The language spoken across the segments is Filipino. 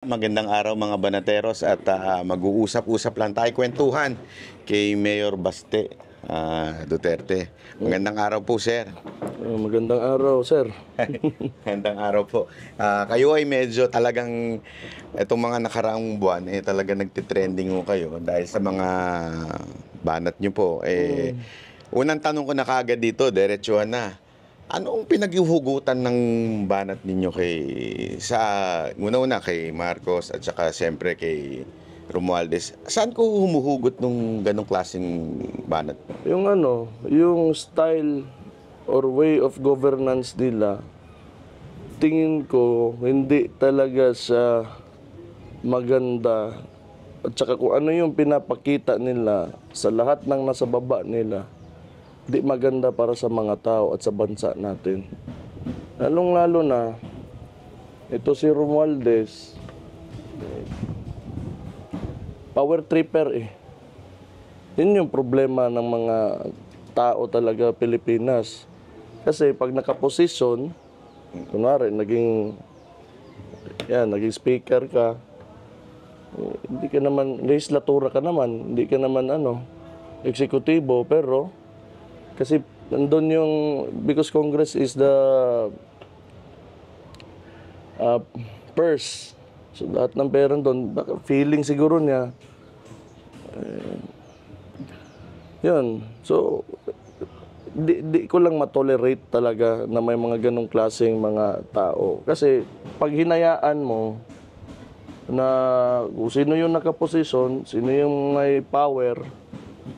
Magandang araw mga banateros at mag-uusap-usap lang tayo kwentuhan kay Mayor Baste Duterte. Magandang araw po, sir. Magandang araw, sir. Magandang araw po. Kayo ay medyo talagang itong mga nakaraang buwan talaga nagtitrending mo kayo dahil sa mga banat nyo po. Unang tanong ko na kaagad dito, diretsuhan na. Ano ang pinaghuhugutan ng banat ninyo una-una kay Marcos at saka siyempre kay Romualdez? Saan ko humuhugot nung ganong klaseng banat? Yung style or way of governance nila, tingin ko hindi talaga siya maganda. At saka kung ano yung pinapakita nila sa lahat ng nasa baba nila, di maganda para sa mga tao at sa bansa natin. Lalong-lalo na, ito si Romualdez, power tripper . Yun yung problema ng mga tao talaga Pilipinas. Kasi pag nakaposisyon, kunwari, naging speaker ka, hindi ka naman, legislatura ka naman, hindi ka naman eksekutibo, pero kasi nandun yung, because Congress is the purse. So lahat ng pera doon, feeling siguro niya. Yun. So, di ko lang matolerate talaga na may mga ganong klaseng mga tao. Kasi pag hinayaan mo na kung sino yung nakaposisyon, sino yung may power,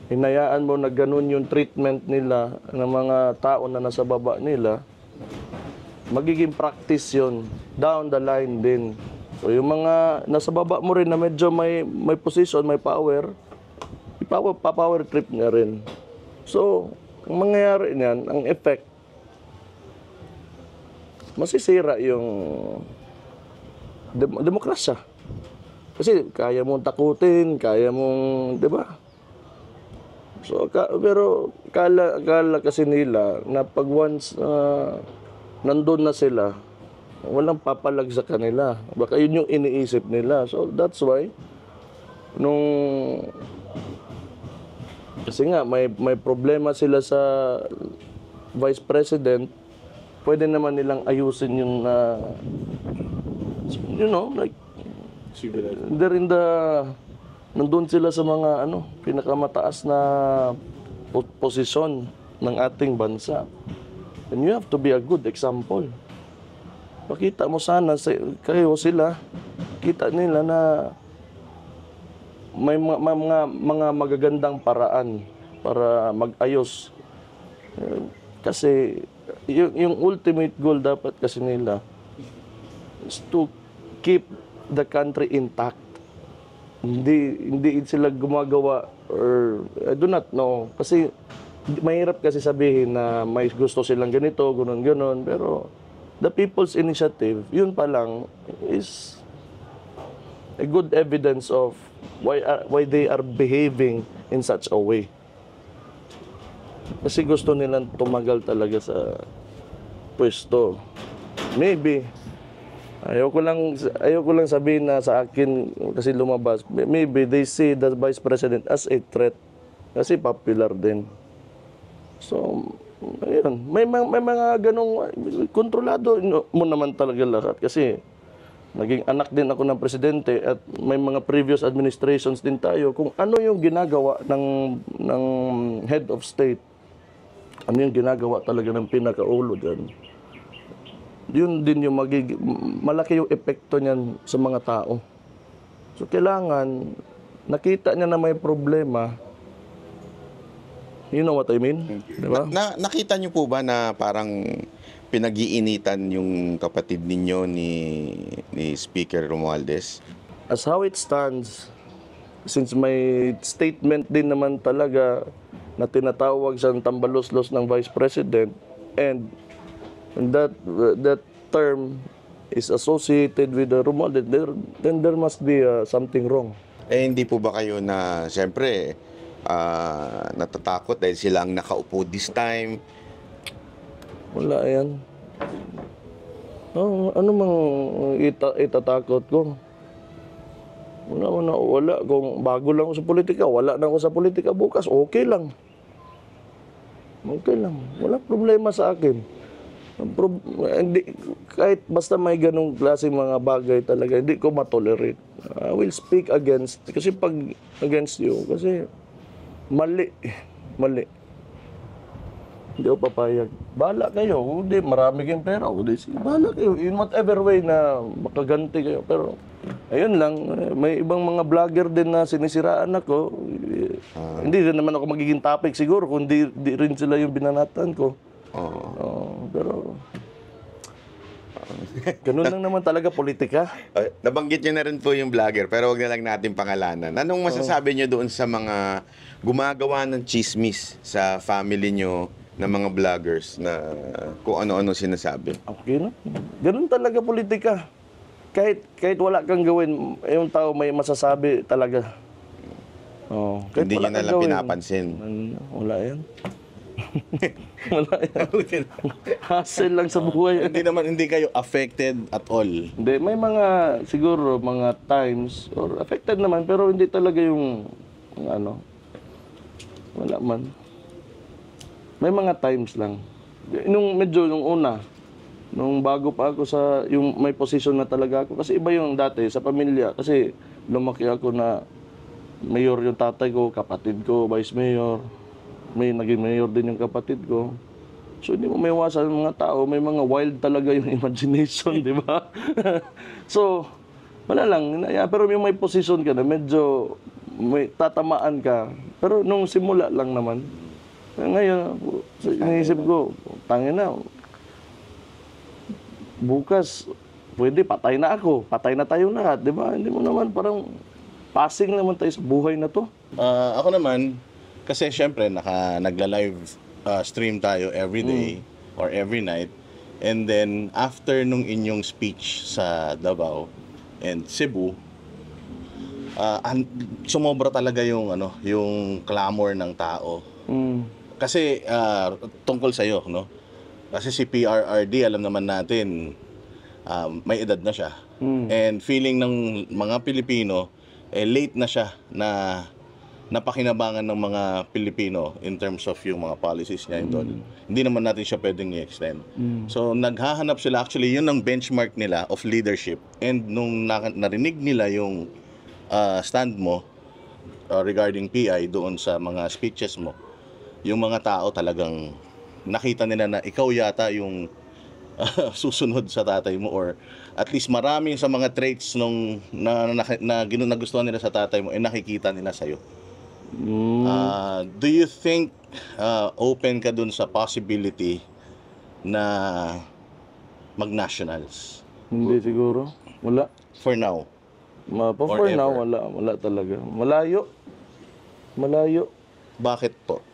hinayaan mo na ganun yung treatment nila ng mga tao na nasa baba nila, magiging practice yun down the line din. So yung mga nasa baba mo rin na medyo may position, may power, pa-power trip nga rin. So, ang mangyayari niyan, ang effect, masisira yung demokrasya. Kasi kaya mong takutin, kaya mong, di ba? So, pero kala kasi nila na pag once nandun na sila, walang papalag sa kanila. Baka yun yung iniisip nila. So, that's why, kasi nga, may problema sila sa Vice President, pwede naman nilang ayusin yung, they're in the, nandun sila sa mga pinakamataas na posisyon ng ating bansa. And you have to be a good example. Pakita mo sana kayo sila, kita nila na may mga magagandang paraan para mag-ayos. Kasi yung ultimate goal dapat kasi nila is to keep the country intact. Hindi sila gumagawa or I do not know. Kasi mahirap kasi sabihin na may gusto silang ganito, ganon, pero the People's Initiative, yun pa lang is a good evidence of why they are behaving in such a way. Kasi gusto nilang tumagal talaga sa pwesto. Maybe ayaw ko lang sabihin na sa akin kasi lumabas. Maybe they see the Vice President as a threat kasi popular din. So, ayun. May mga ganong kontrolado mo naman talaga lahat kasi naging anak din ako ng presidente at may mga previous administrations din tayo kung ano yung ginagawa ng head of state. Ano yung ginagawa talaga ng pinakaulo dyan. Yun din yung malaki yung epekto niyan sa mga tao. So, kailangan, nakita niya na may problema. You know what I mean? Diba? Nakita niyo po ba na parang pinag-iinitan yung kapatid ninyo ni Speaker Romualdez? As how it stands, since may statement din naman talaga na tinatawag siyang tambalos-los ng Vice President and that term is associated with the Romualdez, then there must be something wrong. Hindi po ba kayo na, siyempre, natatakot dahil sila ang nakaupo this time? Wala yan. Ano mang itatakot ko? Una-una, wala. Kung bago lang ako sa politika, wala na ako sa politika bukas, okay lang. Okay lang. Wala problema sa akin. Hindi, kahit basta may ganong klaseng mga bagay talaga, hindi ko matolerate. I will speak against. Kasi pag against you, kasi mali. Mali. Hindi ako papayag. Bahala kayo. Kung hindi, marami kayong pera. Kung hindi, sige, bahala kayo. In whatever way na makaganti kayo. Pero, ayun lang. May ibang mga vlogger din na sinisiraan ako. Hindi rin naman ako magiging topic siguro kung di rin sila yung binanatan ko. Pero, ganun lang naman talaga politika. Nabanggit nyo na rin po yung vlogger, pero wag na lang natin pangalanan. Anong masasabi nyo doon sa mga gumagawa ng chismis sa family nyo na mga vloggers na kung ano-ano sinasabi? Okay na. Ganun talaga politika. Kahit wala kang gawin, yung tao may masasabi talaga. Kahit Hindi nyo wala na kang lang gawin, pinapansin. Wala yan. Wala yan. Hassle lang sa buhay. Hindi kayo affected at all. Hindi, may mga, siguro, mga times, or affected naman, pero hindi talaga yung ano, wala man. May mga times lang. Nung una, nung bago pa ako sa, yung may position na talaga ako, kasi iba yung dati sa pamilya, kasi lumaki ako na mayor yung tatay ko, kapatid ko, vice mayor, may naging mayor din yung kapatid ko. So hindi mo maiwasan ng mga tao, may mga wild talaga yung imagination, di ba? So, wala lang. Pero yung may position ka na, medyo may tatamaan ka. Pero nung simula lang naman, ngayon, iniisip ko, tangin na, bukas, pwede, patay na ako. Patay na tayo lahat, di ba? Hindi mo naman parang passing naman tayo sa buhay na to. Ako naman, kasi syempre nagla-live stream tayo every day or every night. And then after nung inyong speech sa Davao and Cebu, sumobra talaga yung yung clamor ng tao. Kasi tungkol sa iyo, no? Kasi si PRRD, alam naman natin, may edad na siya. And feeling ng mga Pilipino, late na siya na napakinabangan ng mga Pilipino in terms of yung mga policies niya doon. Hindi naman natin siya pwedeng i-extend. So naghahanap sila, actually yun ang benchmark nila of leadership. And nung narinig nila yung stand mo regarding PI doon sa mga speeches mo, yung mga tao talagang nakita nila na ikaw yata yung susunod sa tatay mo, or at least maraming sa mga traits nung nagustuhan nila sa tatay mo nakikita nila sa iyo. Do you think open ka dun sa possibility na mag-nationals? Hindi siguro. Wala. For now? For now, wala talaga. Malayo. Bakit po?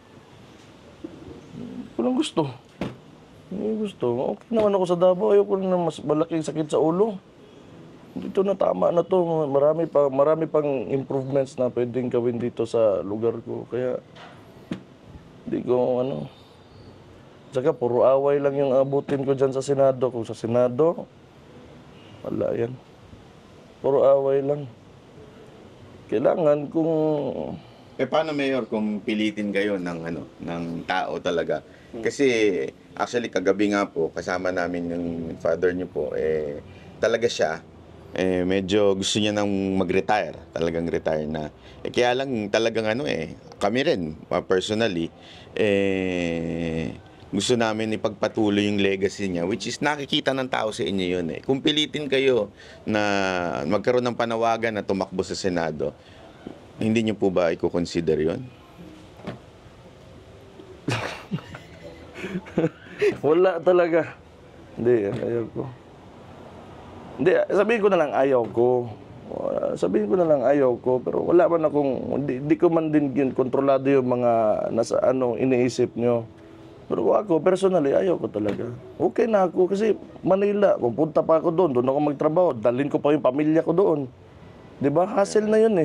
Walang gusto. Hindi gusto. Okay naman ako sa Davao. Ayoko na mas malaking sakit sa ulo. Dito na, tama na to. Marami pang improvements na pwedeng gawin dito sa lugar ko. Kaya, hindi ko Saka puro away lang yung abutin ko dyan sa Senado. Kung sa Senado, wala yan. Puro away lang. Kailangan kung... Paano, Mayor, kung pilitin kayo ng tao talaga? Kasi actually kagabi nga po kasama namin yung father niyo po, talaga siya medyo gusto niya nang mag-retire, talagang retire na. Kaya lang talagang kami rin personally gusto namin ipagpatuloy yung legacy niya, which is nakikita ng tao sa inyo yun. Kung pilitin kayo na magkaroon ng panawagan na tumakbo sa Senado, hindi niyo po ba i-consider yun? Wala talaga. Hindi, ayaw ko. Hindi, sabihin ko na lang ayaw ko. Pero wala man akong, hindi ko man din kontrolado yung mga nasa iniisip nyo. Pero ako, personally, ayaw ko talaga. Okay na ako kasi Manila, pupunta pa ako doon ako magtrabaho, dalhin ko pa yung pamilya ko doon. Di ba? Hassle na yun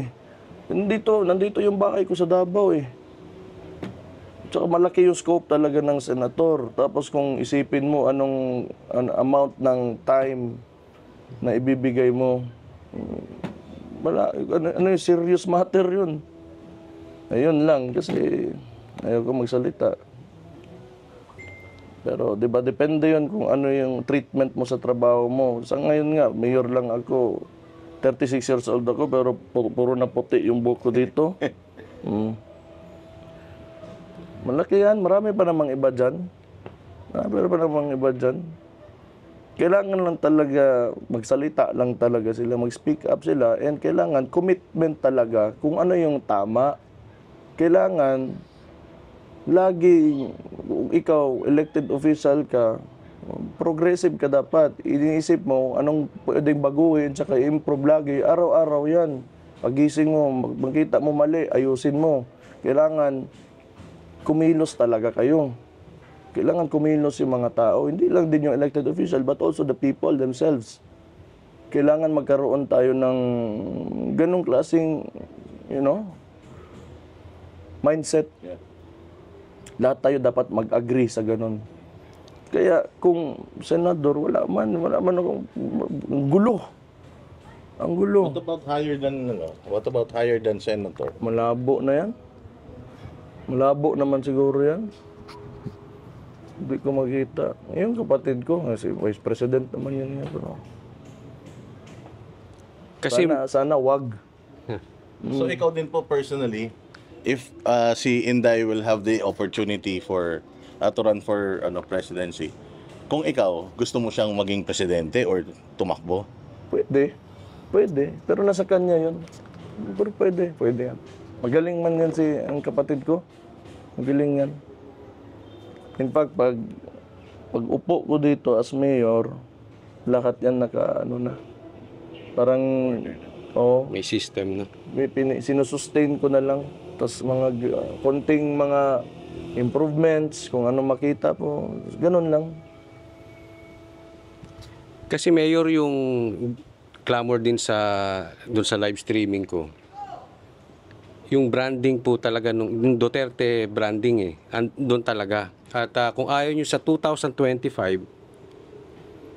Nandito yung bahay ko sa Davao Tsaka malaki yung scope talaga ng senator. Tapos kung isipin mo anong amount ng time na ibibigay mo, ano yung serious matter yun. Ayun lang, kasi ayaw ko magsalita. Pero di ba depende yun kung ano yung treatment mo sa trabaho mo. Sa ngayon nga, mayor lang ako. 36 years old ako pero puro na puti yung buhok ko dito. Malaki yan, marami pa namang iba dyan. Marami pa namang iba dyan. Kailangan lang talaga, magsalita lang talaga sila, mag-speak up sila, and kailangan commitment talaga kung ano yung tama. Kailangan, lagi, kung ikaw, elected official ka, progressive ka dapat. Iniisip mo, anong pwedeng baguhin, tsaka improve lagi. Araw-araw yan. Pagising mo, makita mo mali, ayusin mo. Kailangan, kumilos talaga kayo. Kailangan kumilos yung mga tao. Hindi lang din yung elected official, but also the people themselves. Kailangan magkaroon tayo ng ganong klaseng, mindset. Yeah. Lahat tayo dapat mag-agree sa ganon. Kaya kung senador, wala man akong gulo. Ang gulo. What about higher than senator? Malabo na yan. Malabo naman siguro yan. Hindi ko makita. Yung kapatid ko, si Vice President naman yan. Pero Kasi sana wag. So ikaw din po personally, if si Inday will have the opportunity to run for presidency, kung ikaw gusto mo siyang maging presidente or tumakbo? Pwede. Pero nasa kanya yun. Pero pwede yan. Magaling man yan ang kapatid ko. Magaling yan. In fact, pag upo ko dito as mayor, lahat yan na. Parang, may system na. sinusustain ko na lang. Tapos konting mga improvements, kung ano makita po, ganun lang. Kasi mayor yung clamor din doon sa live streaming ko. Yung branding po talaga yung Duterte branding doon talaga. At kung ayaw nyo sa 2025,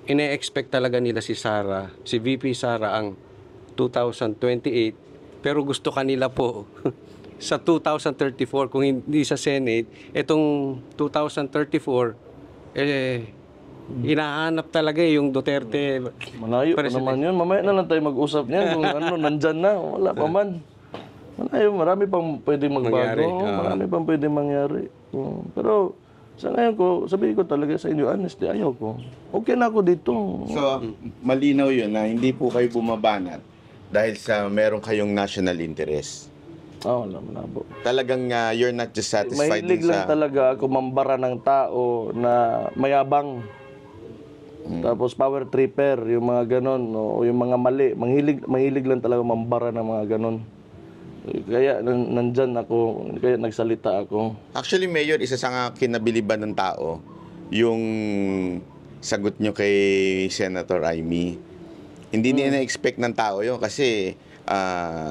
ine-expect talaga nila si VP Sara ang 2028, pero gusto kanila po sa 2034, kung hindi sa Senate, itong 2034, hinahanap talaga yung Duterte. Malayo pa naman yun. Mamaya na lang tayo mag-usap niyan kung nandyan na. Wala pa man. Malayo, marami pang pwedeng magbago. Marami pang pwedeng mangyari. Pero sa ngayon ko, sabihin ko talaga sa inyo, honestly, ayaw ko. Okay na ako dito. So, malinaw yun na hindi po kayo bumabanat dahil sa meron kayong national interest. Wala, malabo. Talagang you're not just satisfied Mahilig lang talaga ako mambara ng tao na mayabang. Tapos power tripper, yung mga ganon, o yung mga mali. Mahilig lang talaga mambara ng mga ganon. Kaya nandyan ako, kaya nagsalita ako. Actually, Mayor, isa sa nga kinabiliban ng tao, yung sagot nyo kay Senator Amy. Hindi niya na-expect ng tao yun kasi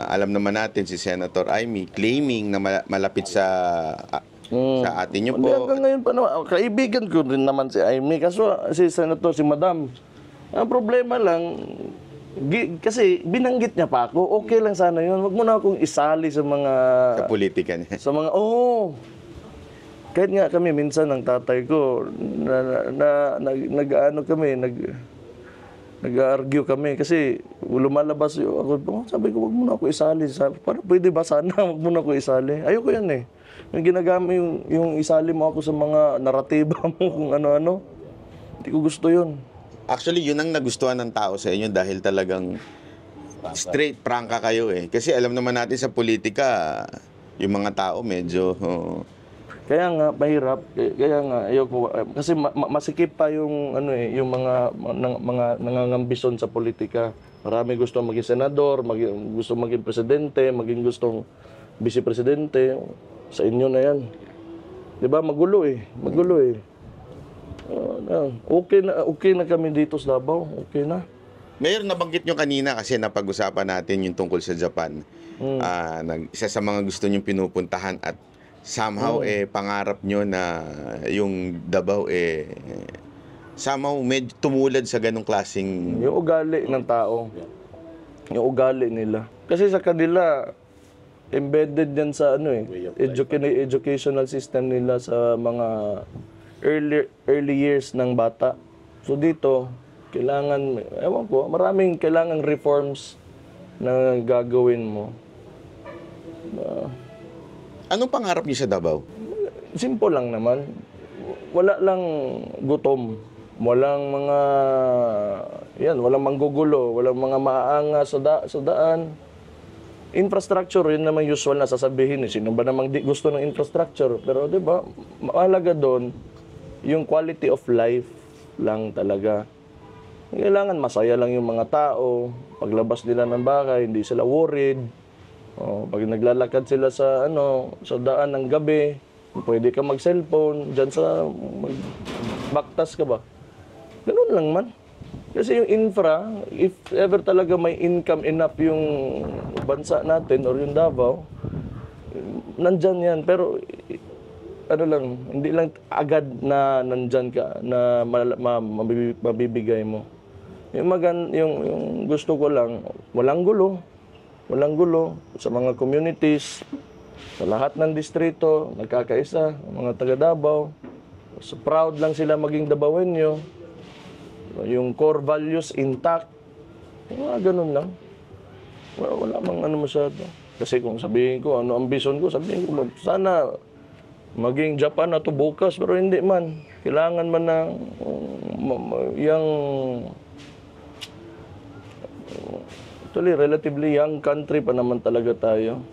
alam naman natin si Senator Amy claiming na malapit sa atin nyo po. Hanggang ngayon pa naman, kaibigan ko rin naman si Amy. Kaso si Senator, si Madam, ang problema lang, kasi binanggit niya pa ako, okay lang sana yun. Wag mo na akong isali sa mga... Sa politika niya. Sa mga, kahit nga kami, minsan ng tatay ko, nag-argue kami kasi lumalabas ako. Sabi ko, wag mo na ako isali. Parang pwede ba sana, wag mo na ako isali. Ayoko yan eh. Yung ginagamit yung isali mo ako sa mga naratiba mo kung ano-ano. Hindi ko gusto yun. Actually, yun ang nagustuhan ng tao sa inyo dahil talagang straight, prangka kayo eh. Kasi alam naman natin sa politika, yung mga tao medyo... Kaya nga, mahirap. Kaya nga, ayoko. Kasi masikip pa yung, yung mga nangangambisyon sa politika. Marami gusto maging senador, gusto maging presidente, gustong vice-presidente. Sa inyo na yan. Diba? Magulo eh. Okay na kami dito sa Davao. Okay na. Mayor, nabanggit nyo kanina kasi napag-usapan natin yung tungkol sa Japan. Isa sa mga gusto nyong pinupuntahan at somehow pangarap nyo na yung Davao somehow medyo tumulad sa ganong klaseng... Yung ugali ng tao. Yung ugali nila. Kasi sa kanila, embedded yan sa educational system nila sa mga early years ng bata. So dito, kailangan, ewan ko, maraming kailangang reforms na gagawin mo. Anong pangarap niyo sa Davao? Simple lang naman. Wala lang gutom. Walang mga, walang manggugulo, walang mga maaanga sa daan. Infrastructure, yun naman usual na sasabihin. Sino ba namang di gusto ng infrastructure? Pero di ba, mahalaga doon, yung quality of life lang talaga. Kailangan masaya lang yung mga tao. Paglabas nila ng bahay, hindi sila worried. Pag naglalakad sila sa daan ng gabi, pwede ka mag-cellphone, dyan sa baktas ka ba? Ganun lang man. Kasi yung infra, if ever talaga may income enough yung bansa natin or yung Davao, nandyan yan. Pero hindi lang agad na nandyan ka, na mabibigay mo. Yung gusto ko lang, walang gulo. Walang gulo sa mga communities, sa lahat ng distrito, nagkakaisa, mga taga Davao. So proud lang sila maging Davaoenyo. Yung core values intact. Ganun lang. Wala mang masyado. Kasi kung sabihin ko, ambition ko, sabihin ko, sana maging Japan na to bukas, pero hindi man. Kailangan man ng relatively young country pa naman talaga tayo.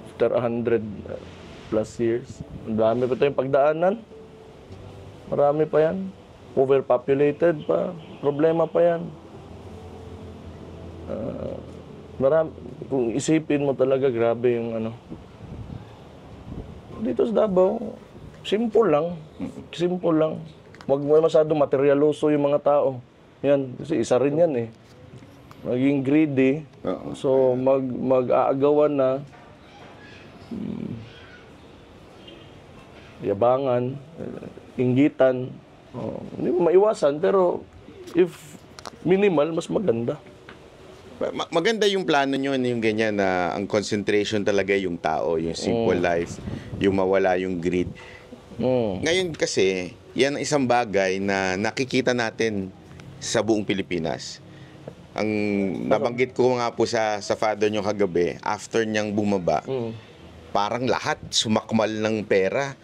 After 100 plus years. Marami pa tayong pagdaanan. Marami pa yan. Overpopulated pa. Problema pa yan. Kung isipin mo talaga, grabe yung Dito sa Davao, simple lang. Simple lang. Huwag mo masyado materialoso yung mga tao. Yan. Kasi isa rin yan eh. Maging greedy. So, mag-aagawan na. Yabangan. Inggitan. Hindi mo maiwasan, pero if minimal, mas maganda. Maganda yung plano nyo, yung ganyan na ang concentration talaga yung tao, yung simple life, yung mawala yung greed. Ngayon kasi, yan ang isang bagay na nakikita natin sa buong Pilipinas. Ang nabanggit ko nga po sa father nyo kagabi, after niyang bumaba, parang lahat sumakmal ng pera.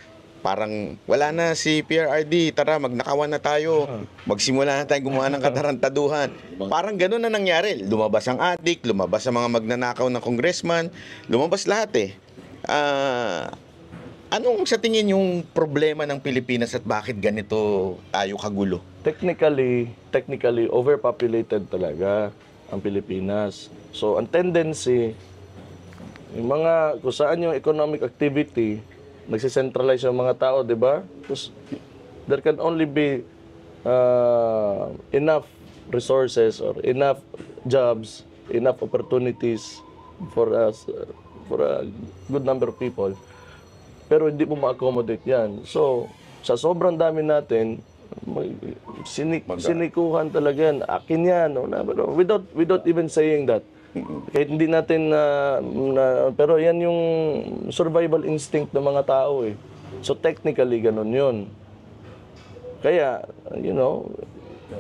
Parang wala na si PRRD, tara magnakawan na tayo, magsimula na tayo gumawa ng katarantaduhan. Parang gano'n na nangyari. Lumabas ang adik, lumabas ang mga magnanakaw ng congressman, lumabas lahat eh. Anong sa tingin yung problema ng Pilipinas at bakit ganito tayo kagulo? Technically overpopulated talaga ang Pilipinas. So ang tendency, yung kung saan yung economic activity, nagsicentralize yung mga tao, di ba? There can only be enough resources or enough jobs, enough opportunities for a good number of people. Pero hindi mo ma-accommodate yan. So, sa sobrang dami natin, sinikuhan talaga yan. Akin yan. Without even saying that. Kahit hindi natin pero yan yung survival instinct ng mga tao eh. So technically ganun yun. Kaya,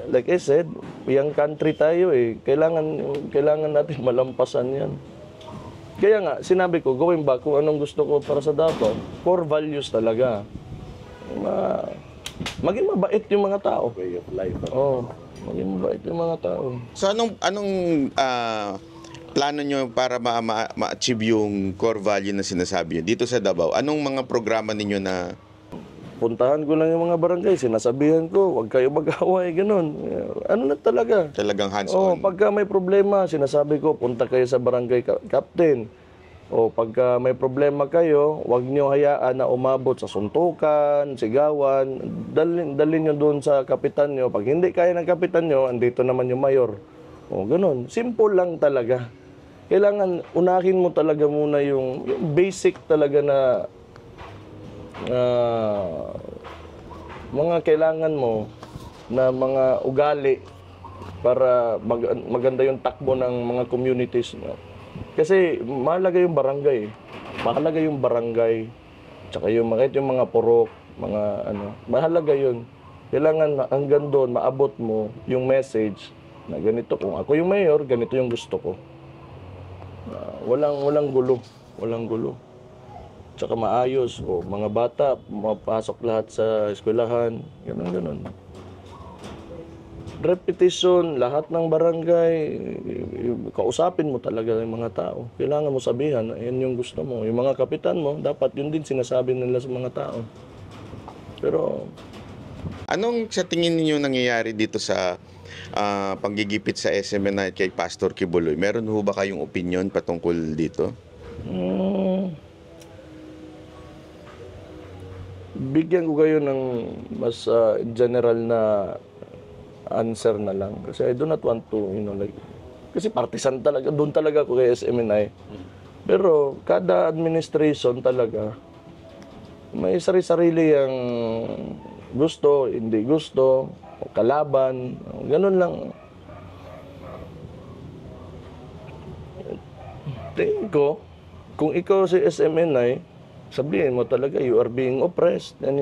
like I said, young country tayo eh. Kailangan natin malampasan yan. Kaya nga, sinabi ko, going back, kung anong gusto ko para sa Davao, core values talaga. Maging mabait yung mga tao. Way of life. Maging mabait yung mga tao. So anong plano nyo para ma-achieve yung core value na sinasabi nyo dito sa Davao? Anong mga programa ninyo na... Puntahan ko lang yung mga barangay, sinasabihan ko, huwag kayo mag-away, ganun. Na talaga? Talagang hands-on? Pagka may problema, sinasabi ko, punta kayo sa barangay captain. Pagka may problema kayo, huwag nyo hayaan na umabot sa suntukan, sigawan, dalhin nyo doon sa kapitan nyo. Pag hindi kaya ng kapitan nyo, andito naman yung mayor. Ganun. Simple lang talaga. Kailangan unahin mo talaga muna yung basic talaga na mga kailangan mo na mga ugali para maganda yung takbo ng mga communities. No? Kasi mahalaga yung barangay. Mahalaga yung barangay. Tsaka yung mga purok, mga ano, mahalaga yun. Kailangan hanggang doon maabot mo yung message na ganito, kung ako yung mayor, ganito yung gusto ko. Walang gulo. Walang gulo. Tsaka maayos. O, mga bata, mapasok lahat sa eskwelahan. Ganun. Repetition, lahat ng barangay, kausapin mo talaga yung mga tao. Kailangan mo sabihan, yan yung gusto mo. Yung mga kapitan mo, dapat yun din sinasabi nila sa mga tao. Pero, Anong sa tingin niyo nangyayari dito sa panggigipit sa SMNI kay Pastor Kibuloy? Meron ho ba kayong opinion patungkol dito? bigyan ko kayo ng mas general na answer na lang. Kasi I do not want to, kasi partisan talaga, doon talaga ako kay SMNI. Pero kada administration talaga, may sarili-sarili ang gusto, hindi gusto, kalaban, ganun lang. Tingin ko, kung ikaw si SMNI, sabihin mo talaga, you are being oppressed, and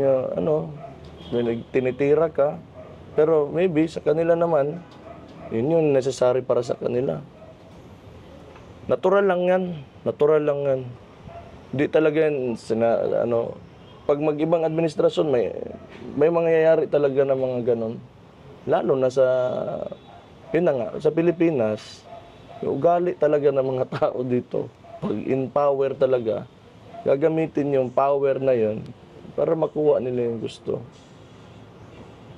tinitira ka. Pero maybe sa kanila naman, yun yung necessary para sa kanila. Natural lang yan. Hindi talaga yan, pag mag-ibang administrasyon, may mangyayari talaga na mga ganon. Lalo na yun na nga, sa Pilipinas, yung ugali talaga ng mga tao dito. Pag in power talaga, gagamitin yung power na yun para makuha nila yung gusto.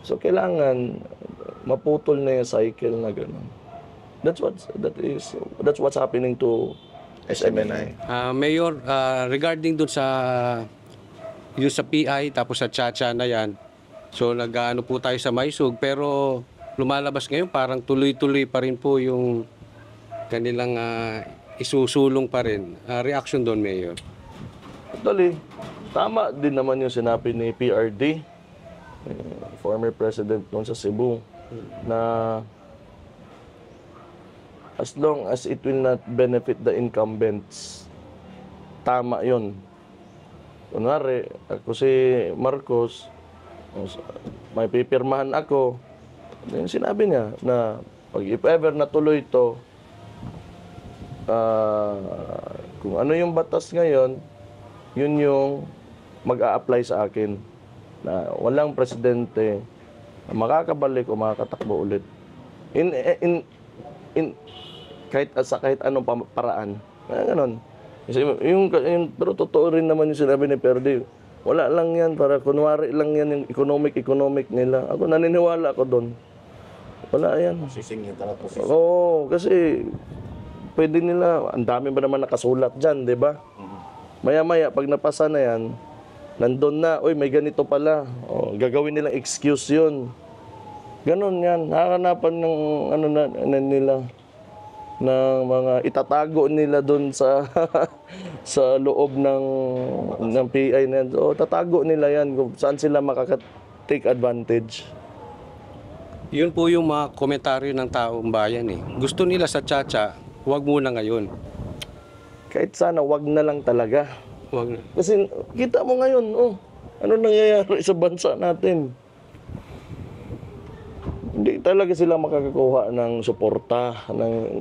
So, kailangan maputol na yung cycle na gano'n. That's what's happening to SMNI. Mayor, regarding dun yung sa PI tapos sa Chacha na yan, so nag-ano po tayo sa Maisug, pero lumalabas ngayon parang tuloy-tuloy pa rin po yung kanilang isusulong pa rin. Reaction doon, Mayor? Actually, tama din naman yung sinabi ni PRD, former president noon sa Cebu, na as long as it will not benefit the incumbents, tama yun. Kunwari, ako si Marcos, may pipirmahan ako, yung sinabi niya na pag if ever natuloy ito, kung ano yung batas ngayon, yun yung mag-a-apply sa akin. Na walang presidente na makakabalik o makakatakbo ulit. Kahit anong paraan. Ganon. Kasi pero totoo rin naman yung sinabi ni Perdi. Wala lang yan, para kunwari lang yan yung economic nila. Ako naniniwala ako doon. Wala yan. Sisingin talaga po. Oo, kasi pwede nila, ang dami ba naman nakasulat dyan, di ba? Maya-maya, pag napasa na yan, nandun na, may ganito pala. Gagawin nilang excuse yun. Ganon yan. Nakakanapan ng nila, ng mga itatago nila doon sa sa loob ng PI na yan. Tatago nila yan kung saan sila makaka-take advantage. Yun po yung mga komentaryo ng taong bayan eh. Gusto nila sa Chacha, huwag muna ngayon. Kahit sana, wag na lang talaga. Huwag na. Kasi kita mo ngayon, ano nangyayari sa bansa natin. Hindi talaga sila makakakuha ng suporta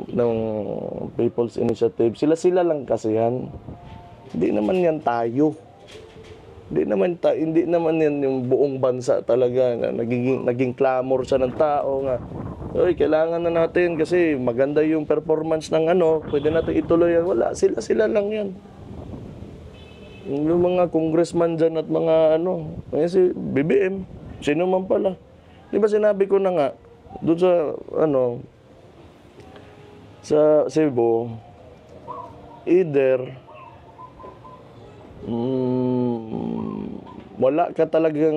ng People's Initiative. Sila lang kasi yan. Hindi naman yan tayo. Hindi naman yan yung buong bansa talaga na naging clamor sa ng tao nga. Kailangan na natin kasi maganda yung performance ng pwede natin ituloy yan. Wala, sila lang yan. Yung mga congressman dyan at mga si BBM, sino man pala. Di ba sinabi ko na nga, doon sa Cebu, either wala ka talagang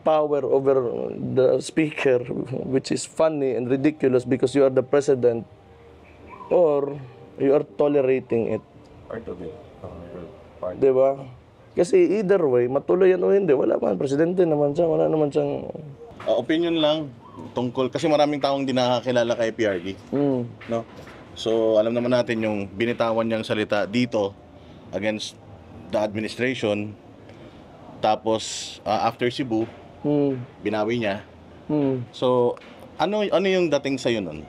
power over the speaker, which is funny and ridiculous because you are the president, or you are tolerating it. Part of it. Di ba? Kasi either way, matuloy yan o hindi. Wala man, presidente naman siya. Wala naman siyang... Opinion lang. tungkol, kasi maraming taong hindi nakakilala kay PRD. No? So, alam naman natin yung binitawan niyang salita dito against the administration. Tapos, after Cebu, binawi niya. So, ano yung dating sa'yo nun?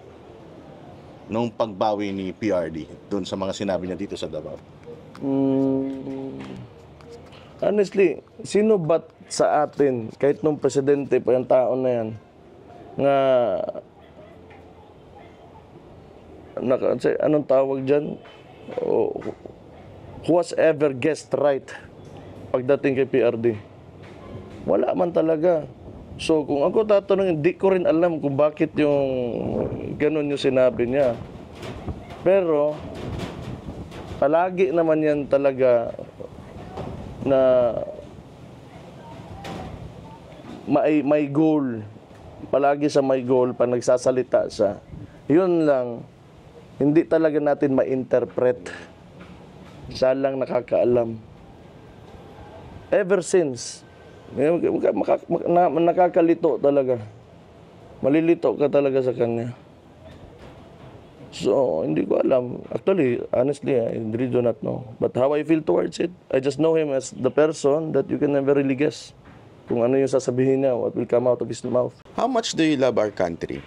Nung pagbawi ni PRD doon sa mga sinabi niya dito sa Davao? Honestly, sino ba't sa atin, kahit nung presidente pa yung tao na yan, nga, anong tawag dyan? Who has ever guessed right pagdating kay PRD? Wala man talaga. So, kung ako tatanungin, di ko rin alam kung bakit yung ganun yung sinabi niya. Pero, palagi naman yan talaga na may goal. Palagi sa may goal pa nagsasalita siya. Yun lang, hindi talaga natin ma-interpret. Siya lang nakakaalam. Ever since, nakakalito talaga. Malilito ka talaga sa kanya. So, hindi ko alam. Actually, honestly, I really do not know. But how I feel towards it, I just know him as the person that you can never really guess kung ano yung sasabihin niya, what will come out of his mouth. How much do you love our country,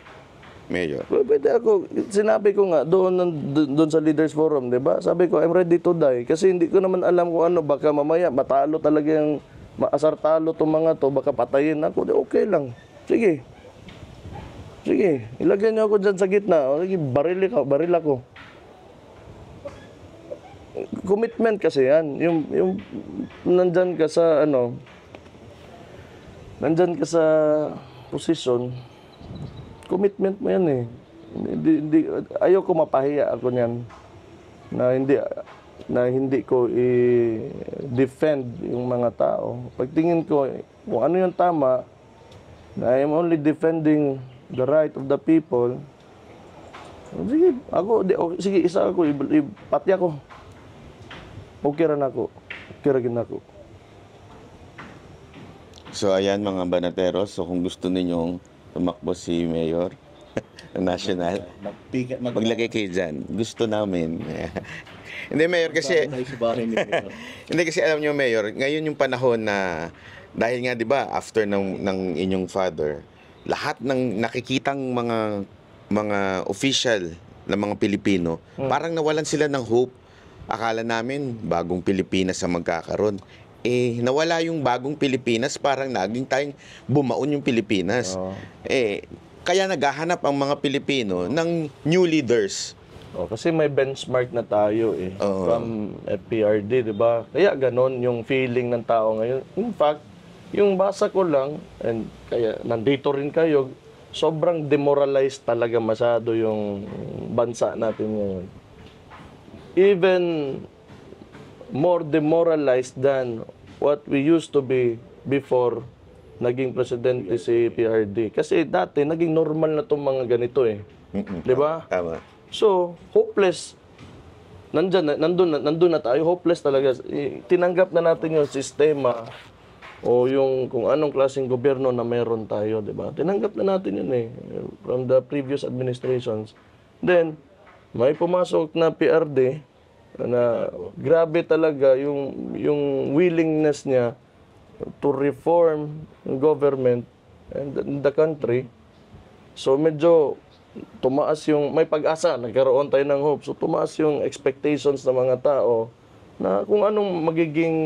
Mayor? Pwede ako, sinabi ko nga doon sa Leaders Forum, di ba? Sabi ko, I'm ready to die. Kasi hindi ko naman alam kung ano, baka mamaya matalo talaga yung maasar talo itong mga to, baka patayin ako. Di, okay lang. Sige. Sige, ilagyan niyo ako dyan sa gitna. O, sige, baril ako. Commitment kasi yan. Yung nandyan ka sa, nandyan ka sa posisyon, commitment mo yan eh. Ayoko mapahiya ako niyan na hindi ko i-defend yung mga tao. Pagtingin ko, kung ano yung tama, na I'm only defending the right of the people, sige, sige, isa ako, pati ako. Okay rin ako. Okay rin ako. So ayan mga banateros, so kung gusto ninyong tumakbo si Mayor national, maglagay kayo dyan. Gusto namin. Hindi, Mayor, kasi hindi, kasi alam nyo, Mayor, ngayon yung panahon na dahil nga 'di ba after ng inyong father, lahat ng nakikitang mga official na mga Pilipino, parang nawalan sila ng hope. Akala namin bagong Pilipinas ang magkakaroon. Nawala yung bagong Pilipinas, parang naging tayong bumaon yung Pilipinas. Kaya naghahanap ang mga Pilipino ng new leaders. Kasi may benchmark na tayo from FPRD, di ba? Kaya ganon yung feeling ng tao ngayon. In fact, yung basa ko lang, and kaya nandito rin kayo, sobrang demoralized talaga masyado yung bansa natin ngayon. Even more demoralized than what we used to be before naging presidente si PRD. Kasi dati, naging normal na itong mga ganito Di ba? Tama. So, hopeless. Nandun na tayo. Hopeless talaga. Tinanggap na natin yung sistema o yung kung anong klaseng gobyerno na meron tayo, di ba? Tinanggap na natin yun from the previous administrations. Then, may pumasok na PRD na grabe talaga yung willingness niya to reform government and the country. So medyo tumaas yung, may pag-asa, nagkaroon tayo ng hope. So tumaas yung expectations ng mga tao na kung anong magiging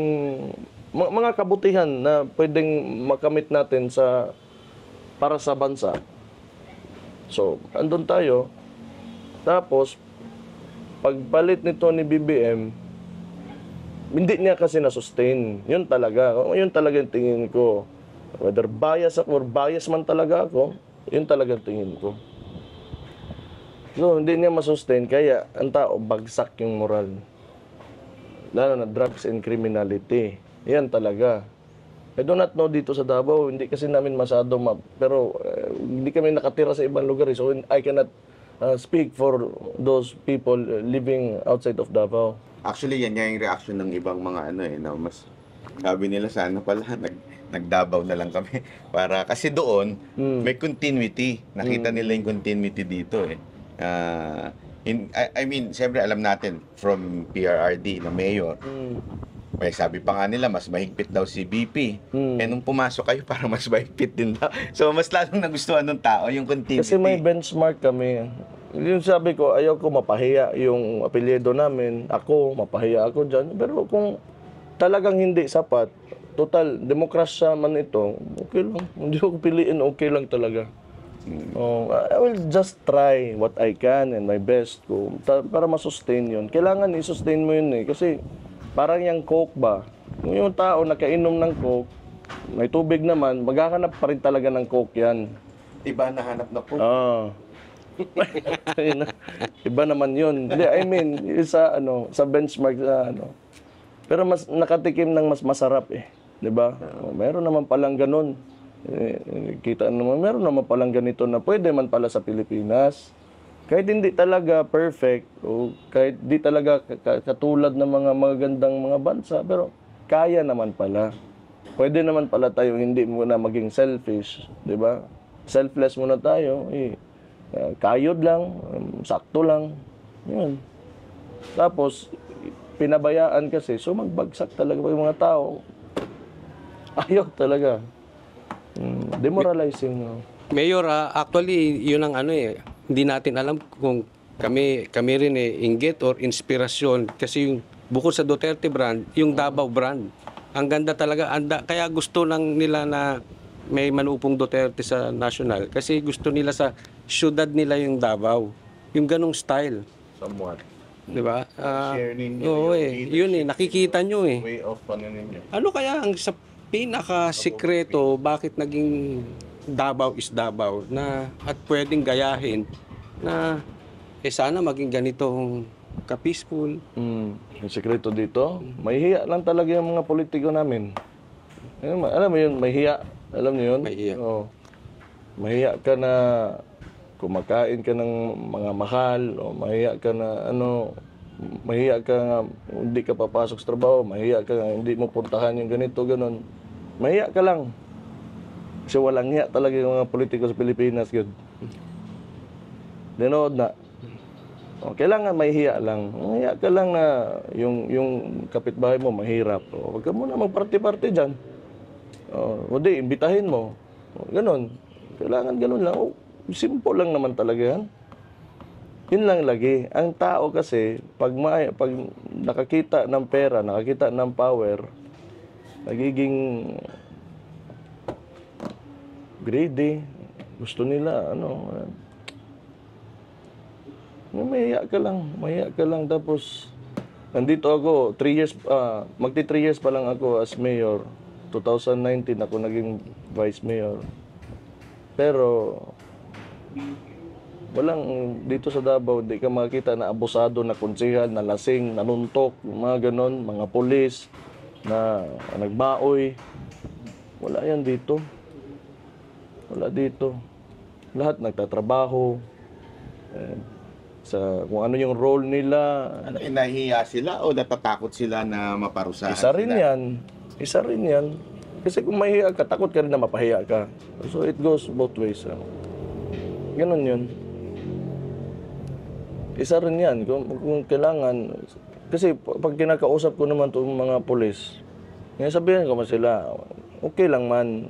mga kabutihan na pwedeng makamit natin para sa bansa. So, andun tayo. Tapos, pagpalit nito ni BBM, hindi niya kasi na-sustain. Yun talaga yung tingin ko. Whether bias ako or bias man talaga ako, yun talaga yung tingin ko. So, hindi niya ma-sustain, kaya ang tao, bagsak yung moral. Lalo na drugs and criminality. Yan talaga. I do not know dito sa Davao, hindi kasi namin masyado pero hindi kami nakatira sa ibang lugar. So, I cannot speak for those people living outside of Davao. Actually, yan yung reaction ng ibang mga na mas sabi nila sana pala nagdabaw na lang kami para kasi doon may continuity. Nakita nila yung continuity dito eh. I mean, siyempre alam natin from PRRD na mayor. May sabi pa nga nila mas mahigpit daw si BP. Eh nung pumasok kayo parang mas mahigpit din daw. So mas lalong nagustuhan ng tao yung continuity. Kasi may benchmark kami. Yung sabi ko, ayaw ko mapahiya yung apelyido namin. Ako, mapahiya ako dyan. Pero kung talagang hindi sapat, total, demokrasya man ito, okay lang. Hindi ko piliin, okay lang talaga. I will just try what I can and my best ko para masustain yun. Kailangan i-sustain mo yun eh. Kasi parang yung Coke ba, yung tao nakainom ng Coke, may tubig naman, maghahanap pa rin talaga ng Coke yan. Iba nahanap na po. Iba naman yun. Hindi, I mean, sa benchmark sa Pero mas nakatikim ng mas masarap eh, 'di ba? Meron naman palang ganun. Kita naman meron naman palang ganito na pwede man pala sa Pilipinas. Kahit hindi talaga perfect o kahit di talaga katulad ng mga magagandang mga bansa, pero kaya naman pala. Pwede naman pala tayo hindi muna maging selfish, 'di ba? Selfless muna tayo, kayod lang, sakto lang. 'Yun. Tapos pinabayaan kasi, so magbagsak talaga yung mga tao. Ayaw talaga. Demoralizing. Mayor, actually, yun ang hindi natin alam kung kami rin inggit or inspirasyon kasi yung bukod sa Duterte brand, yung Davao brand. Ang ganda talaga, kaya gusto lang nila na may manupong Duterte sa national kasi gusto nila sa syudad nila yung Davao. Yung ganong style. Somewhat. Di ba? Share ninyo Oo yung yun nakikita nyo way of ninyo. Ano kaya ang sa pinaka-sikreto bakit naging Davao is Davao na at pwedeng gayahin na sana maging ganitong ka-peaceful. Yung sekreto dito, mahihiya lang talaga yung mga politiko namin. Alam mo yun, mahihiya. Alam niyo yun? Mahihiya. Oo. Mahihiya ka na kumakain ka ng mga mahal o mahiya ka na mahiya ka nga hindi ka papasok sa trabaho, mahiya ka nga hindi mo puntahan yung ganito, ganon. Mahiya ka lang. Kasi walang hiya talaga yung mga politiko sa Pilipinas, yun. Dinood na. Kailangan mahihiya lang. Mahiya ka lang na yung kapitbahay mo mahirap. Huwag ka muna magparty-party dyan. Hindi, imbitahin mo. Ganon. Kailangan ganon lang. Simple lang naman talaga yan. Yun lang lagi. Ang tao kasi, pag nakakita ng pera, nakakita ng power, nagiging greedy. Gusto nila, mahiya ka lang. Tapos, nandito ako, 3 years, magti 3 years pa lang ako as mayor. 2019 ako naging vice mayor. Pero, walang dito sa Davao, di ka makita na abusado na konsehal, na lasing, nanuntok, mga ganon, mga pulis na nagbaoy. Wala yan dito. Wala dito. Lahat nagtatrabaho. Sa kung ano yung role nila. Nahihiya sila o natatakot sila na maparusahan Isa rin sila? yan. Isa rin yan. Kasi kung mahiya ka, takot ka rin na mapahiya ka. So it goes both ways. Ganon yun. Isa rin yan. Kung kailangan, kasi pag kinakausap ko naman itong mga pulis, sabihin ko sila, okay lang man,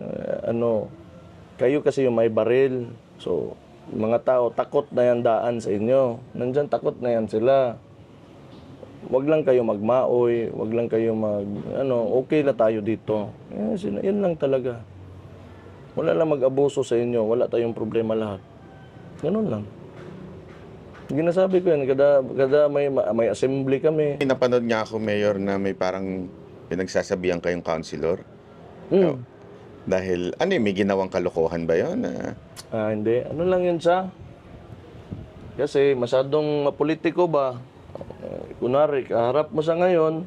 kayo kasi yung may baril. So, mga tao, takot na yan daan sa inyo. Nandyan, takot na yan sila. Wag lang kayo magmaoy, wag lang kayo okay na tayo dito. Yan lang talaga. Wala lang mag-abuso sa inyo, wala tayong problema lahat. Ganun lang. Ginasabi ko yan, kada may assembly kami. Napanood nga ako, Mayor, na may parang pinagsasabihan kayong councilor. Dahil, may ginawang kalokohan ba yun? Hindi. Ano lang yun siya? Kasi masyadong politiko ba? Kunwari, kaharap mo sa ngayon,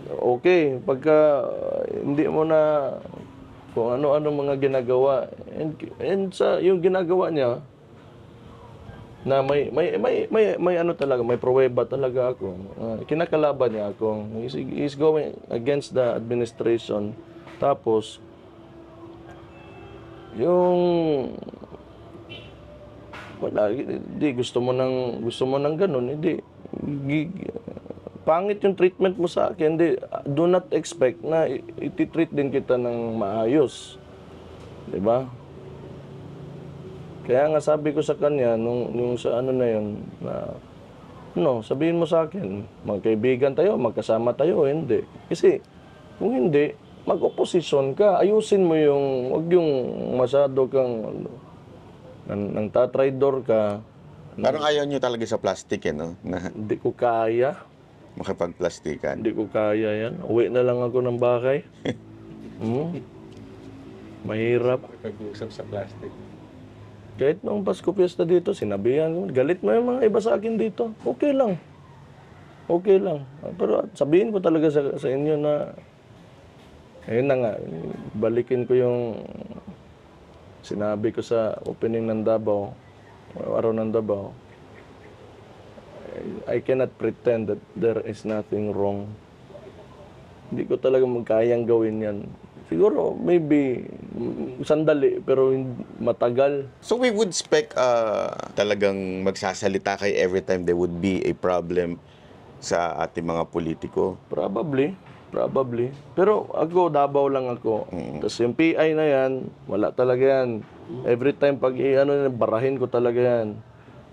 okay. Pagka hindi mo na kung ano-ano mga ginagawa, and sa yung ginagawa niya, na may ano talaga, may pruweba talaga ako. Kinakalaban niya ako. He's going against the administration Tapos, yung wala, hindi gusto mo ng ganun, hindi pangit yung treatment mo sa akin, hindi, do not expect na i-treat din kita ng maayos. 'Di ba? Kaya nga sabi ko sa kanya nung sa ano na yun, na sabihin mo sa akin, magkaibigan tayo, magkasama tayo, hindi. Kasi kung hindi, mag-opposition ka, ayusin mo wag yung masyado kang nang tatraidor ka. Parang ayaw nyo talaga sa plastic, no? Na Hindi ko kaya. makipagplastikan. Hindi ko kaya yan. Uwi na lang ako ng bahay. Mahirap. Pag-uusap sa plastic. Kahit noong Pasko Fiesta dito, sinabihan ko, galit mo yung mga iba sa akin dito. Okay lang. Okay lang. Pero sabihin ko talaga sa inyo na, ayun na nga, balikin ko yung sinabi ko sa opening ng Davao, araw ng Davao. I cannot pretend that there is nothing wrong. Hindi ko talaga magkayang gawin yan. Siguro, maybe, sandali, pero matagal. So we would expect talagang magsasalita kay every time there would be a problem sa ating mga politiko. Probably. Pero ako, Davao lang ako. Tapos yung PI na yan, wala talaga yan. Every time pag barahin ko talaga yan.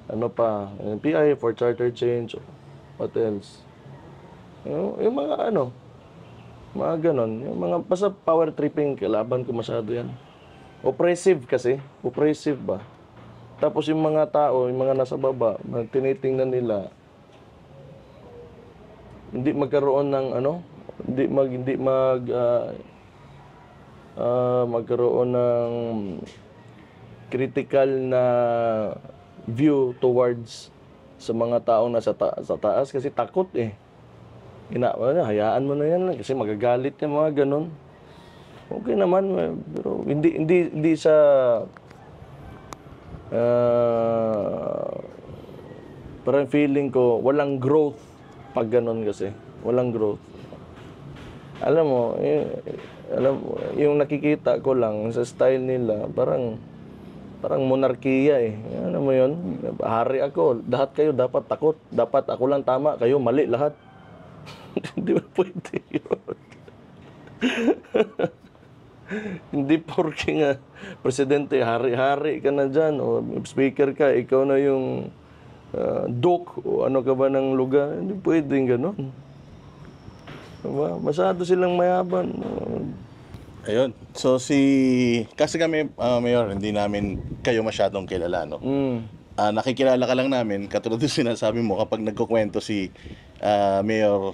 Ano pa, yung PI for charter change, what else? Yung mga mga ganon. Yung mga basta power tripping, kalaban ko masyado yan. Oppressive kasi. Oppressive ba? Tapos yung mga tao, yung mga nasa baba, tinitingnan nila, hindi magkaroon ng magkaroon ng critical na view towards sa mga taong nasa sa taas kasi takot eh. Hayaan mo na yan kasi magagalit yung mga ganun. Okay naman, pero hindi sa parang feeling ko walang growth pag ganun kasi. Walang growth. Alam mo, yung nakikita ko lang sa style nila, parang monarkiya eh. Alam mo yun? Hari ako. Lahat kayo dapat takot. Dapat ako lang tama. Kayo mali lahat. Hindi ba pwede yun? Hindi porke nga presidente, hari-hari ka na dyan. O speaker ka, ikaw na yung duke o ano ka ba ng lugar. Hindi pwedeng ganun. Diba? Masyado silang mayaban. Ayun. So kasi kami, Mayor, hindi namin kayo masyadong kilala, no? Nakikilala ka lang namin, katulad yung sinasabi mo, kapag nagkukwento si Mayor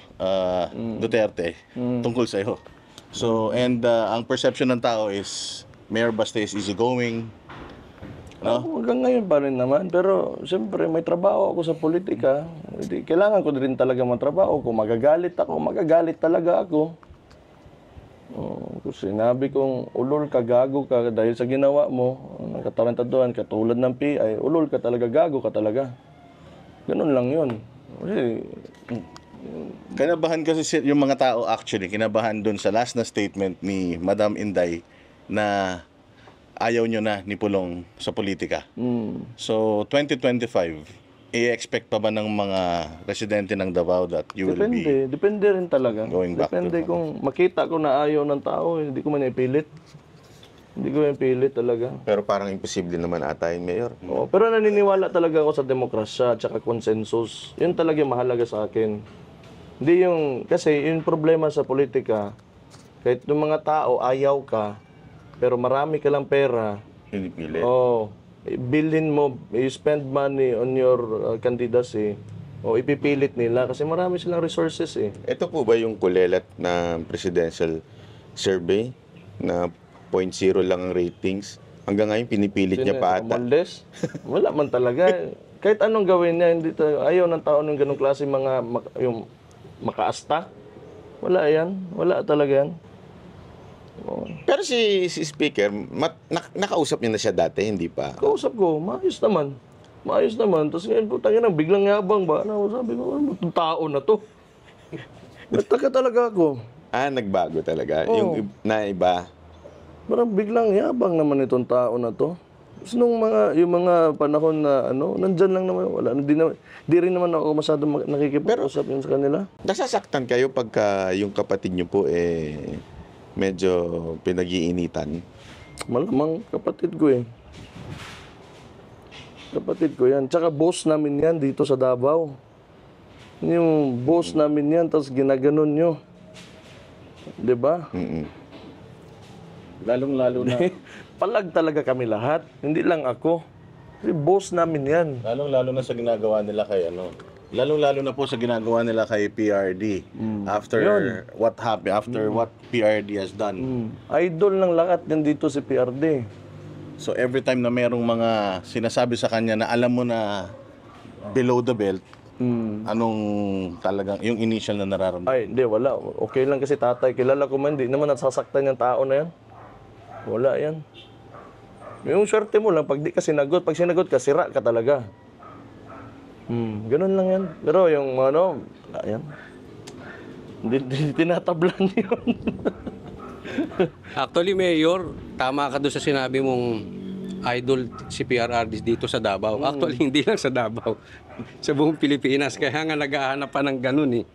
Duterte tungkol sa'yo. So, and ang perception ng tao is, Mayor Baste is easygoing, no? Hanggang ngayon pa rin naman. Pero, siyempre, may trabaho ako sa politika. Kailangan ko rin talaga matrabaho. Kung magagalit talaga ako. Kung sinabi kong ulol ka, gago ka dahil sa ginawa mo, nakatarantaduhan, katulad ng PI, ulol ka talaga, gago ka talaga. Ganun lang yun. Kasi, Kinabahan kasi yung mga tao actually, kinabahan dun sa last na statement ni Madam Inday na ayaw nyo na ni Pulong sa politika. So, 2025, i-expect pa ba ng mga residente ng Davao that you will be depende rin talaga. going back Depende to kung makita ko na ayaw ng tao, hindi ko man ipilit. Hindi ko ipilit talaga. Pero parang imposible naman ata yun, Mayor. Oo, pero naniniwala talaga ako sa demokrasya at saka consensus. Yun talaga yung mahalaga sa akin. Hindi kasi yung problema sa politika, kahit yung mga tao ayaw ka, pero marami ka lang pera, Hindi pilit. bilhin mo, you spend money on your candidacy, o ipipilit nila kasi marami silang resources eh. Ito po ba yung kulelat na presidential survey na 0.0 lang ang ratings? Hanggang ngayon pinipilit niya pa ata. Romualdez? Wala man talaga. Kahit anong gawin niya, ayaw ng tao ng ganong klase yung makaasta. Wala yan. Wala talaga yan. Pero si Speaker, nakausap niya na siya dati, hindi pa? Kausap ko, maayos naman. Maayos naman. Tapos ngayon, putangin na, biglang yabang ba? Sabi ko, ano itong tao na to? Nagtaka talaga ako. Nagbago talaga. Oo. Yung na iba. Parang biglang yabang naman itong tao na to. Tapos yung mga panahon na nandyan lang naman, wala, di rin naman ako masyado nakikipag-usap yun sa kanila. Nasasaktan kayo pagka yung kapatid nyo po medyo pinag-iinitan. Malamang kapatid ko eh. Kapatid ko yan. Tsaka boss namin yan dito sa Davao. Yung boss namin yan, tapos ginaganon nyo. Diba? Mm-mm. Lalong-lalo na Palag talaga kami lahat. Hindi lang ako. Kasi boss namin yan. lalong-lalo na sa ginagawa nila kay lalong-lalo na po sa ginagawa nila kay PRD. After what happened, after what PRD has done. Idol ng lahat yan dito si PRD. So every time na merong mga sinasabi sa kanya na alam mo na below the belt, anong talagang yung initial na nararamdaman? Ay, hindi, wala. Okay lang kasi tatay. Kilala ko man, hindi naman nasasaktan yung tao na yan. Wala yan. Yung swerte mo lang, pag di ka sinagot, pag sinagot ka, sira ka talaga. Ganun lang yan. Pero yung wala yan. Hindi tinatablan yun. Actually, Mayor, tama ka doon sa sinabi mong idol si PRRD dito sa Davao. Actually, hindi lang sa Davao. Sa buong Pilipinas. Kaya nga naghahanap pa ng ganun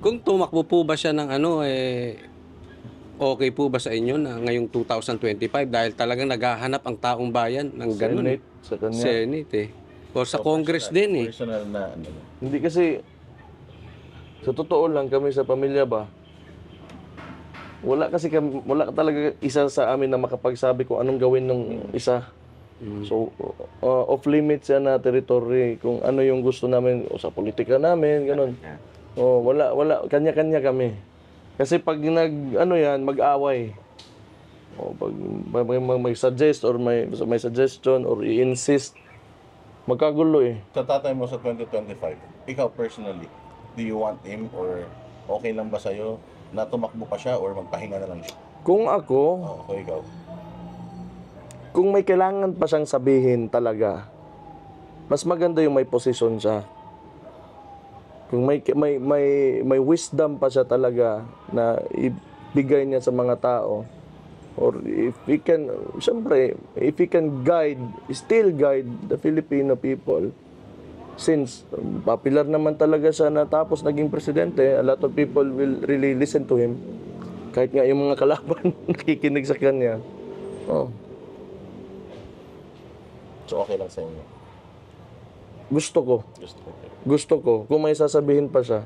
kung tumakbo po ba siya ng okay po ba sa inyo na ngayong 2025 dahil talagang naghahanap ang taong bayan ng ganun Senate, sa kanya. Senate O sa Congress din Personal na Hindi kasi, sa totoo lang kami sa pamilya ba, wala talaga isa sa amin na makapagsabi kung anong gawin ng isa. So, off limits yan na territory kung ano yung gusto namin o sa politika namin, ganun. Wala, kanya-kanya kami. Kasi pag mag-away. Pag may suggest or may suggestion or i-insist, magkagulo Sa tatay mo sa 2025, ikaw personally, do you want him or okay lang ba sa'yo na tumakbo pa siya or magpahinga na lang siya? Kung ako, So ikaw. kung may kailangan pa siyang sabihin talaga, mas maganda yung may posisyon siya. Kung may wisdom pa siya talaga na ibigay niya sa mga tao, or if he can, siyempre, if he can still guide the Filipino people, since popular naman talaga siya na tapos naging presidente, a lot of people will really listen to him. Kahit nga yung mga kalaban nakikinig sa kanya. So okay lang sa inyo. Gusto ko. Gusto ko. Kung may sasabihin pa siya.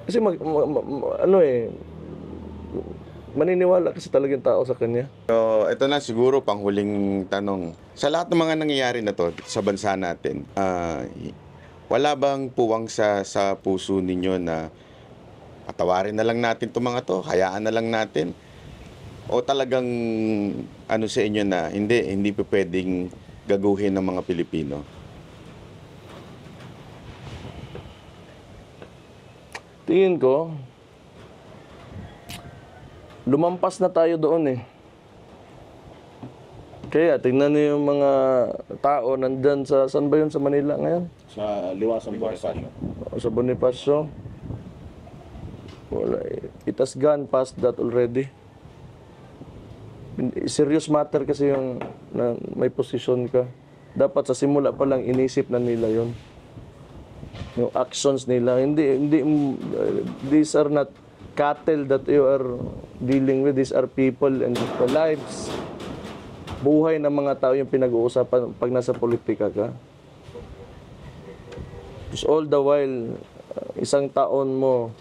Kasi maniniwala kasi talagang tao sa kanya. So, ito na siguro panghuling tanong. Sa lahat ng mga nangyayari na to sa bansa natin, wala bang puwang sa puso ninyo na patawarin na lang natin itong mga to, hayaan na lang natin? O talagang sa inyo na hindi pa pwedeng gaguhin ng mga Pilipino? Tingin ko, lumampas na tayo doon Kaya tingnan niyo yung mga tao nandyan saan ba yun sa Manila ngayon? Sa Liwasang Bonifacio. Sa Bonifacio. Wala, it has gone past that already. Serious matter kasi yung na may posisyon ka. Dapat sa simula pa lang inisip na nila yon. Yung actions nila, these are not cattle that you are dealing with. These are people and the lives. Buhay ng mga tao yung pinag-uusapan pag nasa politika ka. Because all the while, isang taon mo,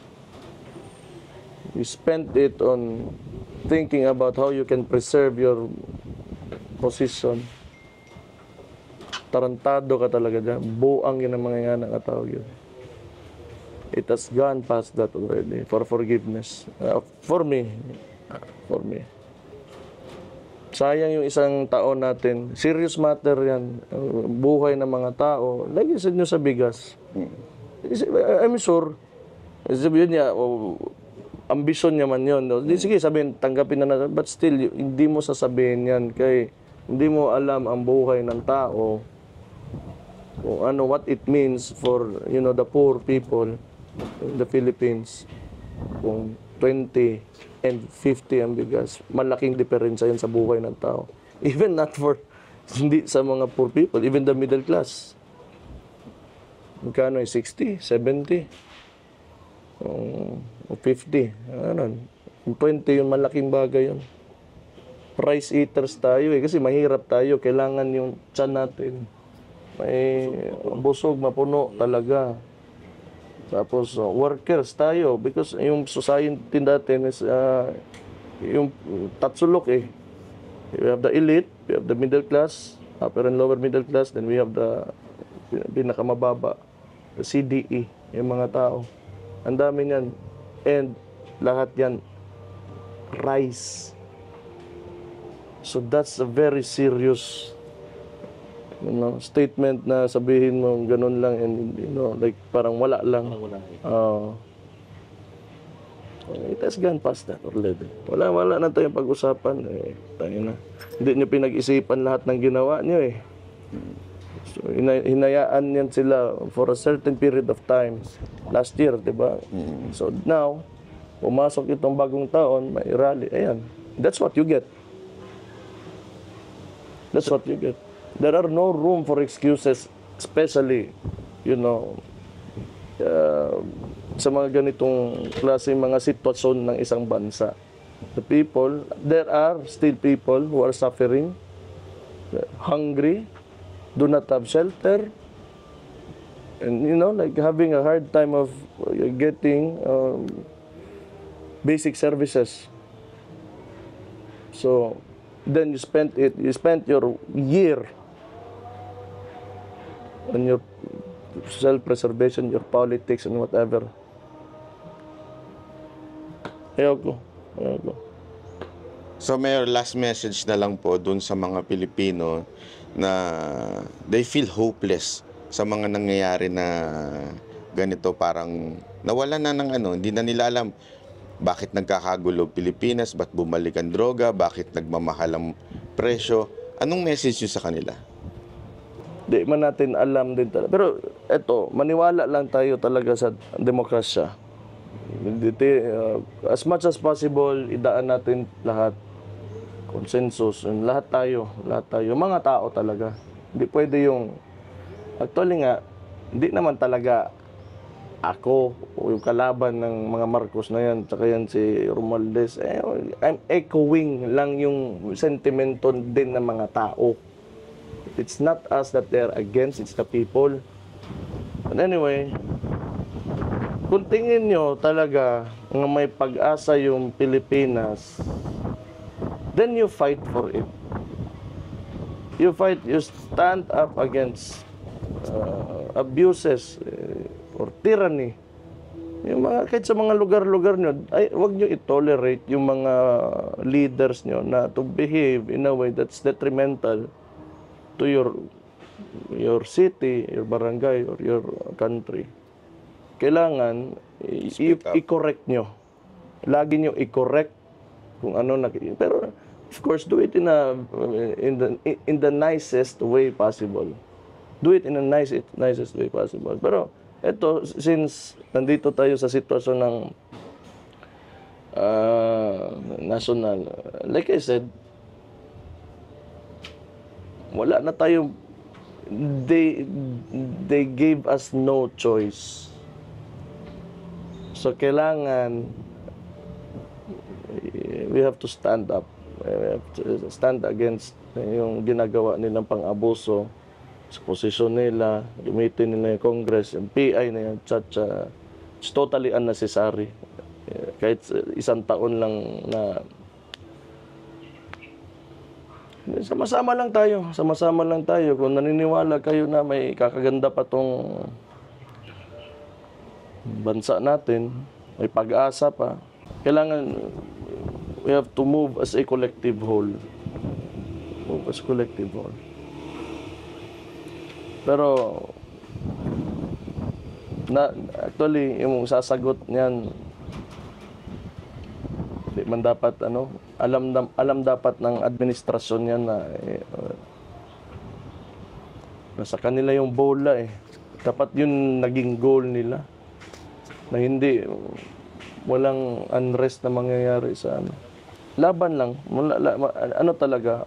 you spent it on thinking about how you can preserve your position. Tarantado ka talaga dyan. Buang yun ang mga nga nakatawag yun. It has gone past that already for forgiveness. For me. Sayang yung isang taon natin. Serious matter yan. Buhay ng mga tao. Lagi sa inyo sa bigas. I'm sure. Sabihin niya, ambisyon niya man yun. Sige, sabihin, tanggapin na natin. But still, hindi mo sasabihin yan. Kaya hindi mo alam ang buhay ng tao. Kung what it means for, the poor people in the Philippines. kung 20 and 50 ang bigas, malaking diferensya yan sa buhay ng tao. Even not for, hindi sa mga poor people, even the middle class. Magkano 60, 70, 50, ano, 20 yung malaking bagay yun. Price eaters tayo kasi mahirap tayo, kailangan yung tiyan natin. May busog, mapuno talaga. Tapos workers tayo because yung society natin is yung tatsulok eh. We have the elite, we have the middle class, upper and lower middle class, then we have the pinakamababa, the CDE, yung mga tao. Ang dami niyan. And lahat yan rice. So that's a very serious statement na sabihin mo ganun lang and like parang wala lang. It has gone past that already. Wala na tayong pag-usapan. Tayo na. Hindi niyo pinag-isipan lahat ng ginawa niyo eh. So, hinayaan yan sila for a certain period of time. Last year, di ba? So now, pumasok itong bagong taon, may rally. Ayan. That's what you get. That's what you get. There are no room for excuses, especially, sa mga ganitong klase mga sitwasyon ng isang bansa. The people, there are still people who are suffering, hungry, do not have shelter, and like having a hard time of getting basic services. So then you spent your year on your self-preservation, your politics and whatever. Ayoko. So Mayor, last message na lang po dun sa mga Pilipino na they feel hopeless sa mga nangyayari na ganito, parang nawala na ng hindi na nila alam bakit nagkakagulo Pilipinas, ba't bumalik ang droga, bakit nagmamahal ang presyo. Anong message nyo sa kanila? Di man natin alam din talaga. Pero eto, maniwala lang tayo talaga sa demokrasya. As much as possible, idaan natin lahat. Consensus, lahat tayo. Mga tao talaga. Hindi pwede yung, actually nga, hindi naman talaga ako o yung kalaban ng mga Marcos na yan, tsaka yan si Romualdez. I'm echoing lang yung sentimento din ng mga tao. It's not us that they're against, it's the people. But anyway, kung tingin nyo talaga nga may pag-asa yung Pilipinas, then you fight for it. You stand up against abuses or tyranny. Yung kahit sa mga lugar-lugar nyo, wag nyo i-tolerate yung mga leaders nyo na to behave in a way that's detrimental to your city, your barangay, or your country. Kailangan i-correct nyo. Lagi nyo i-correct kung ano pero of course do it in the nicest way possible. Do it in the nicest way possible. Pero eto, since nandito tayo sa sitwasyon ng national, like I said, wala na tayo, they gave us no choice. So kailangan we have to stand up. We have to stand against yung ginagawa nilang pang-abuso sa posisyon nila, gamitin nila yung Congress, yung PI na yung it's totally unnecessary. Kahit isang taon lang na sama-sama lang tayo. Kung naniniwala kayo na may kakaganda pa tong bansa natin, may pag-asa pa, kailangan we have to move as a collective whole. Pero actually yung sasagot niyan, di man dapat alam dapat ng administrasyon yan na nasa kanila yung bola eh. Dapat yun naging goal nila na hindi walang unrest na mangyayari sa ano. Laban lang. Ano talaga,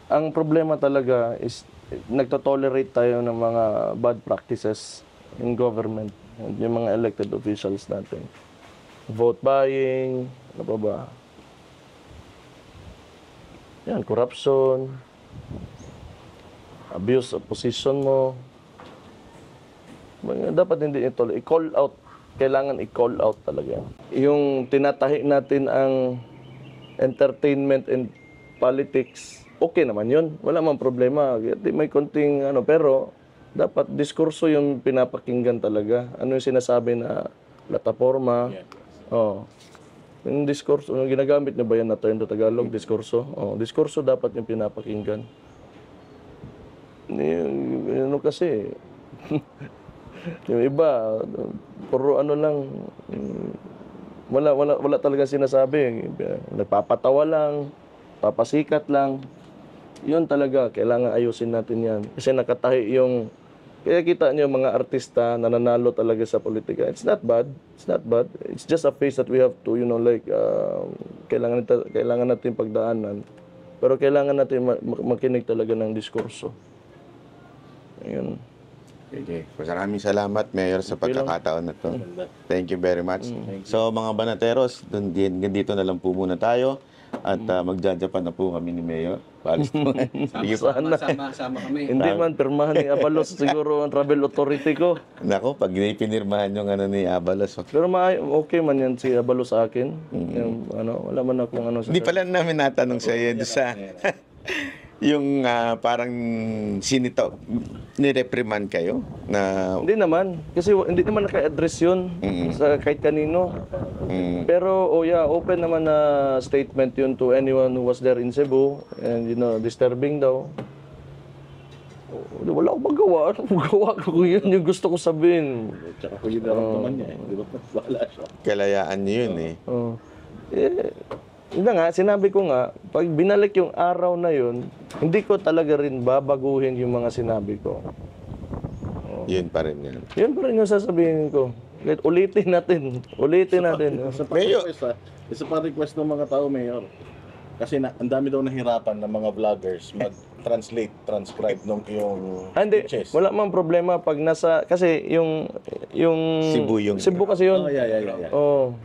ang problema talaga is nagtotolerate tayo ng mga bad practices in government. Yung mga elected officials natin. Vote buying, ano pa ba? Yan, corruption, abuse of position mo. Dapat hindi ito, i-call out. Kailangan i-call out talaga. Yung tinatahi natin ang entertainment and politics, okay naman yun. Wala mang problema. May konting ano, pero dapat diskurso yung pinapakinggan talaga. Ano yung sinasabi na plataforma. Oh. Yung diskurso, yung ginagamit niyo ba yan na term sa Tagalog? Diskurso? Oh, diskurso dapat yung pinapakinggan. Ano kasi, yung iba, puro ano lang, wala talaga sinasabi. Nagpapatawa lang, papasikat lang. Yun talaga, kailangan ayusin natin yan. Kasi nakatahi yung, kaya kita niyo mga artista na nanalo talaga sa politika. It's not bad. It's not bad. It's just a phase that we have to, kailangan natin pagdaanan. Pero kailangan natin makinig talaga ng diskurso. Ayun. Okay. Maraming salamat, Mayor, sa pagkakataon na to. Thank you very much. So, mga banateros, dito na lang po muna tayo. At magjajapan na po kami ni Mayor. Palis po. Sige po. Sama kami. Hindi man, pirmahan ni Abalos siguro ang travel authority ko. Nako, pag pinirmahan yung ano ni Abalos. Pero okay man yan si Abalos sa akin. Yung, wala man akong ano sa Hindi pala namin natanong sa iyo sa yung parang sinito, nireprimand kayo na Hindi naman. Kasi hindi naman naka-address yun sa kahit kanino. Pero, open naman na statement yun to anyone who was there in Cebu. And, disturbing daw. Wala akong magawa. Anong magawa ko yun? Yung gusto ko sabihin. Tsaka kung yun naman niya, di ba? Wala siya. kalayaan niyo yun eh. Yun na nga, sinabi ko nga, pag binalik yung araw na yun, hindi ko talaga rin babaguhin yung mga sinabi ko. Yun pa rin yun. Yun pa rin yung sasabihin ko. Kahit ulitin natin. Isa pa request ng mga tao, Mayor. Kasi ang dami daw nahirapan ng mga vloggers transcribe nung yung Hindi, speeches. wala mang problema pag nasa, kasi yung Cebu kasi yun. Oh, yeah. Oh.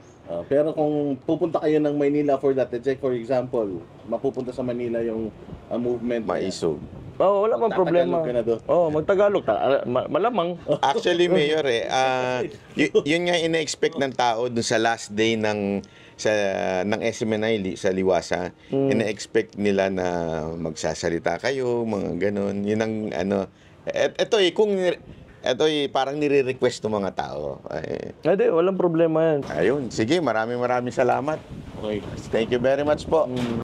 Pero kung pupunta kayo ng Manila for that, let's say for example, mapupunta sa Manila yung movement. Maisog. Wala mang problema. Magtagalog ka na doon. Magtagalog. Malamang. Actually, Mayor, yun nga ina-expect ng tao dun sa last day ng SMNI sa Liwasa. Ina-expect nila na magsasalita kayo, mga ganun. Yun ang ito parang nire-request ng mga tao. Hindi, walang problema yan. Ayun. Sige, maraming salamat. Okay. Thank you very much po.